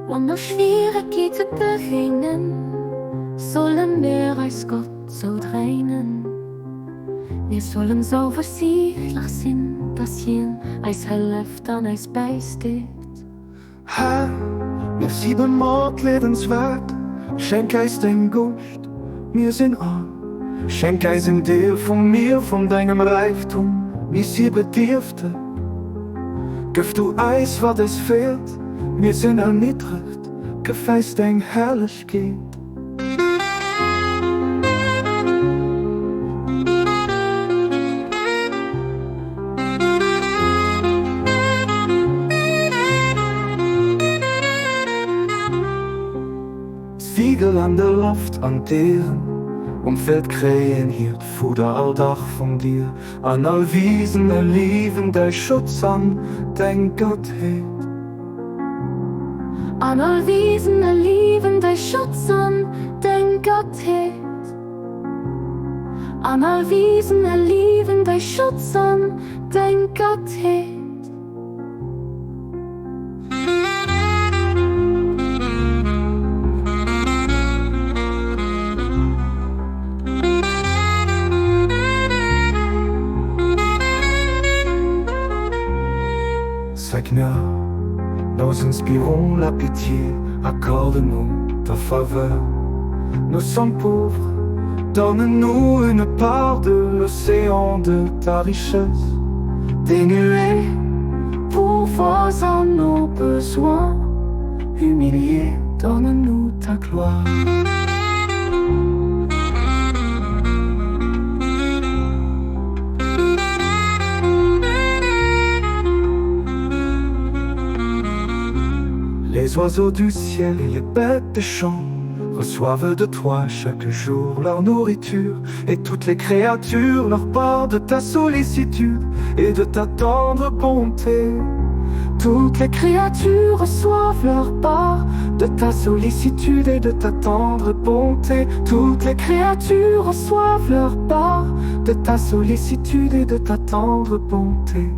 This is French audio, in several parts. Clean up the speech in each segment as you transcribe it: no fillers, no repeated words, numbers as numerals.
Onder schwierige beginnen, sollen wir als Gott so reinen. Wir sollen so versichtlich sein, dass jen eis helft an eis beisteht. Herr, wir 7-mal lebenswert, schenk eis den Gust, wir sind arm. Schenk eis ein Deel von mir, von deinem Reichtum, wir 7 Tiefte. Gib du eis, wat es fehlt, wir sind erniedrigt, gib eis dein Herrlichkeit. Siegel an der Luft hanteren, Veld krähen hier Fuder alldach von dir. An all Wiesen erlieben dein Schutz an, dein Gottheit. An all Wiesen erlieben dein Schutz an, dein Gottheit. An all Wiesen erlieben dein Schutz an, dein Gottheit. Seigneur, nous inspirons la pitié, accorde-nous ta faveur. Nous sommes pauvres, donne-nous une part de l'océan de ta richesse. Dénués, pourvois en nos besoins, humiliés, donne-nous ta gloire. Les oiseaux du ciel et les bêtes des champs reçoivent de toi chaque jour leur nourriture, et toutes les créatures leur part de ta sollicitude et de ta tendre bonté. Toutes les créatures reçoivent leur part de ta sollicitude et de ta tendre bonté. Toutes les créatures reçoivent leur part de ta sollicitude et de ta tendre bonté.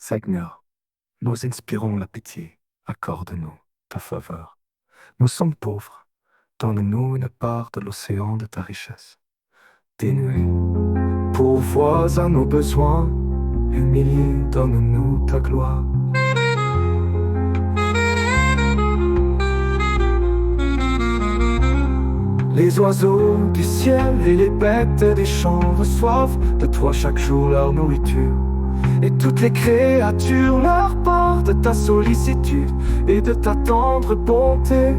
Seigneur, nous inspirons la pitié, accorde-nous ta faveur. Nous sommes pauvres, donne-nous une part de l'océan de ta richesse. Dénués, pourvois à nos besoins, humiliés, donne-nous ta gloire. Les oiseaux du ciel et les bêtes des champs reçoivent de toi chaque jour leur nourriture, et toutes les créatures leur part de ta sollicitude et de ta tendre bonté.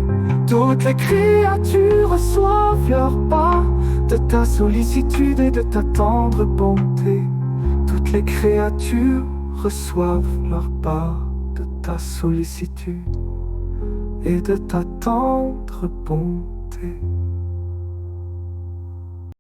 Toutes les créatures reçoivent leur part de ta sollicitude et de ta tendre bonté. Toutes les créatures reçoivent leur part de ta sollicitude et de ta tendre bonté.